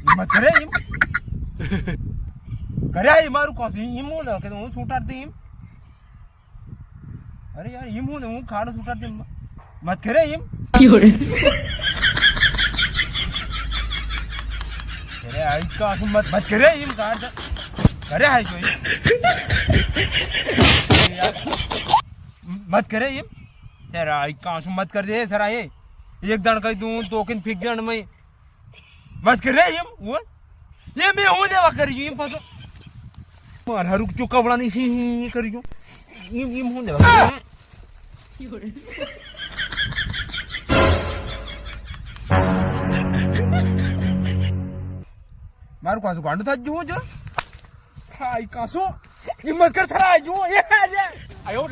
હિંમત કરે એમ કરે મારું કોફી એમ હું ને કે હું છૂટાડતી એમ અરે યાર એમ હું ને હું ખાડો છૂટાડતી મત કરે એમ અરે આઈ કા શું મત કરે એમ કાઢ કરે આઈ જોઈ મત કરે એમ तेरा आई कांसू मत कर दे सरा ये एक दण कही दूं तो किन फिक दण में मत कर रे वो ये मैं हो देवा करी एम पाछो मार हरुक चुकवणानी ही करी जो एम हो देवा मारू कांसू गांडू था जो जो आई कांसू हिम्मत कर थरा जो ये आयो